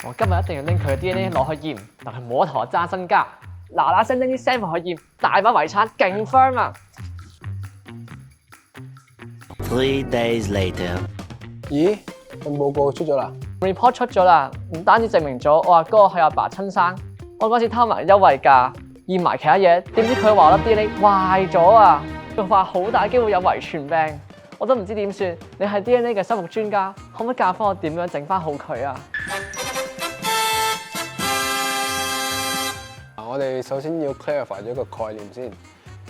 我今日一定要拎佢嘅 DNA 攞去驗，但係冇得同我爭身家，嗱聲拎啲 sample 去驗，大把遺產勁 firm 啊！ 3 days later， 咦，份報告出咗啦？ report 出咗啦，唔單止證明咗我阿哥係阿爸親生，我嗰次偷埋優惠價，驗埋其他嘢，點知佢話粒 DNA 壞咗啊！佢話好大機會有遺傳病，我都唔知點算。你係 DNA 嘅修復專家，可唔可以教翻我點樣整翻好佢啊？我哋首先要 clarify 咗一個概念先。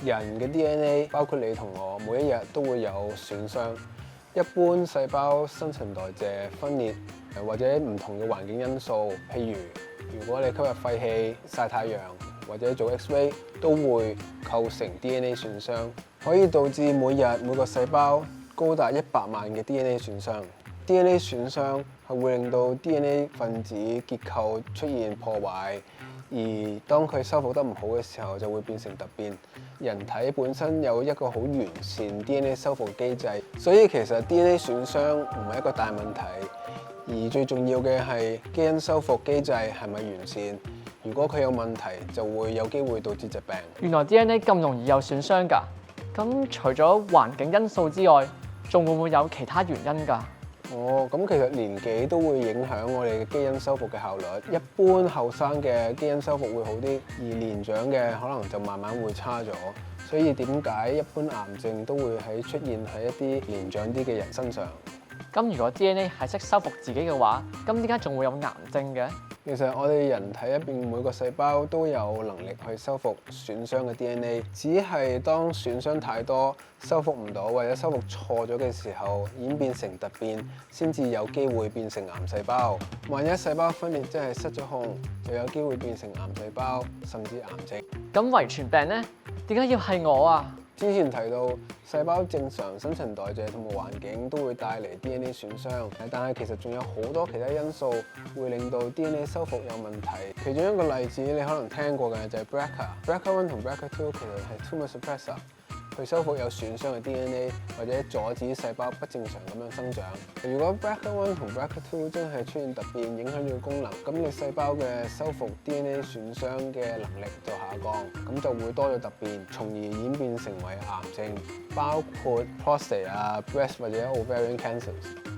人嘅 DNA 包括你同我，每一日都會有損傷。一般細胞新陳代謝、分裂或者唔同嘅環境因素，譬如果你吸入廢氣、曬太陽或者做 X-ray， 都會構成 DNA 損傷，可以導致每個細胞高達100萬嘅 DNA 損傷。DNA 損傷係會令到 DNA 分子結構出現破壞，而當佢修復得唔好嘅時候，就會變成突變。人體本身有一個好完善 DNA 修復機制，所以其實 DNA 損傷唔係一個大問題，而最重要嘅係基因修復機制係咪完善。如果佢有問題，就會有機會導致疾病。原來 DNA 咁容易有損傷㗎，咁除咗環境因素之外，仲會唔會有其他原因㗎？咁其實年紀都會影響我哋嘅基因修復嘅效率。一般後生嘅基因修復會好啲，而年長嘅可能就慢慢會差咗。所以點解一般癌症都會出現喺一啲年長啲嘅人身上？咁如果 DNA 係識修復自己嘅話，咁點解仲會有癌症嘅？其實我哋人體入邊每個細胞都有能力去修復損傷嘅 DNA， 只係當損傷太多、修復唔到或者修復錯咗嘅時候，演變成突變，先至有機會變成癌細胞。萬一細胞分裂真係失咗控，就有機會變成癌細胞，甚至癌症。咁遺傳病呢？點解要係我啊？之前提到細胞正常新陳代謝同埋環境都會帶嚟 DNA 損傷，但係其實仲有好多其他因素會令到 DNA 修復有問題。其中一個例子你可能聽過嘅就係 BRCA1 同 BRCA2 其實係 tumor suppressor， 去修復有損傷嘅 DNA 或者阻止細胞不正常咁樣生長。如果 BRCA1 同 BRCA2 真係出現突變，影響你嘅功能，咁你細胞嘅修復 DNA 損傷嘅能力就下降，咁就會多咗突變，從而演變成為癌症，包括 prostate 啊、breast 或者 ovarian cancers。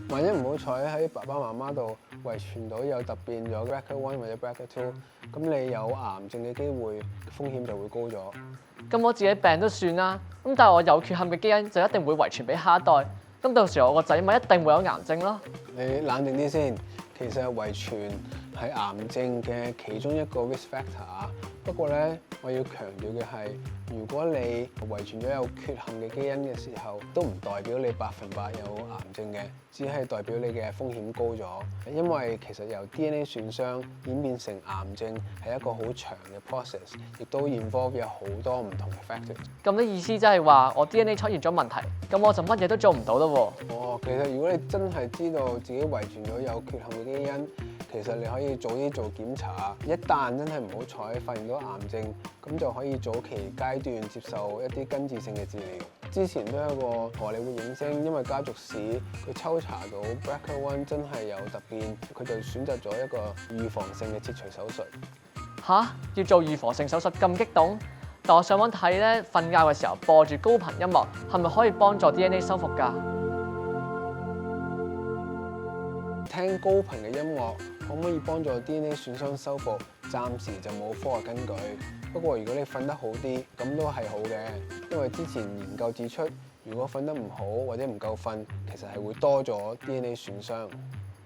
萬一唔好彩喺爸爸媽媽度遺傳到有突變咗 BRCA1 或者 BRCA2， 咁你有癌症嘅機會風險就會高咗。咁我自己病都算啦，咁但係我有缺陷嘅基因就一定會遺傳俾下一代，咁到時候我個仔咪一定會有癌症咯。你冷靜啲先，其實遺傳係癌症嘅其中一個 risk factor。不過咧，我要強調嘅係，如果你遺傳咗有缺陷嘅基因嘅時候，都唔代表你100%有癌症嘅，只係代表你嘅風險高咗。因為其實由 DNA 損傷演變成癌症係一個好長嘅 process， 亦都 involve 有好多唔同嘅 factors。咁啲意思即係話我 DNA 出現咗問題，咁我就乜嘢都做唔到咯喎。其實如果你真係知道自己遺傳咗有缺陷嘅基因，其實你可以早啲做檢查，一旦真係唔好彩發現到癌症，咁就可以早期階段接受一啲根治性嘅治療。之前都有一個荷里活影星，因為家族史佢抽查到 BRCA1 真係有突變，佢就選擇咗一個預防性嘅切除手術。吓？要做預防性手術咁激動？但我上網睇咧，瞓覺嘅時候播住高頻音樂，係咪可以幫助 DNA 修復㗎？聽高頻嘅音樂可唔可以幫助 DNA 損傷修復？暫時就冇科學根據。不過如果你瞓得好啲，咁都係好嘅，因為之前研究指出，如果瞓得唔好或者唔夠瞓，其實係會多咗 DNA 損傷。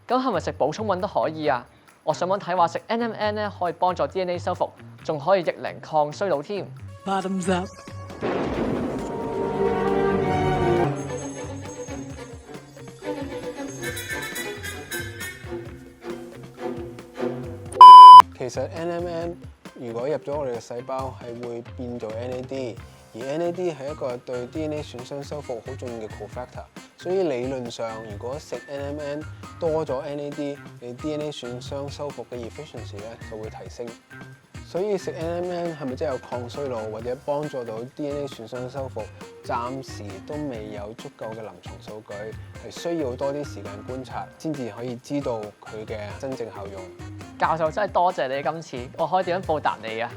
咁係咪食補充品都可以啊？我上網睇話食 NMN 咧可以幫助 DNA 修復，仲可以逆齡抗衰老添。Bottoms up。其實 NMN 如果入咗我哋嘅細胞，係會變做 NAD， 而 NAD 係一個對 DNA 損傷修復好重要嘅 cofactor， 所以理論上如果食 NMN 多咗 NAD， 你 DNA 損傷修復嘅 efficiency 咧就會提升。所以食 NMN 係咪真係有抗衰老或者幫助到 DNA 損傷修復？暫時都未有足夠嘅臨床數據，係需要多啲時間觀察先至可以知道佢嘅真正效用。教授真係多謝你今次，我可以點樣報答你啊？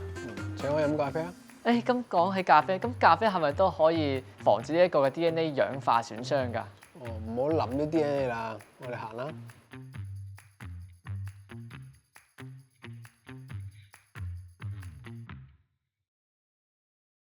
請我飲咖啡啊！誒咁講起咖啡，咁咖啡係咪都可以防止呢一個嘅 DNA 氧化損傷㗎？哦，唔好諗呢啲嘢啦，我哋行啦。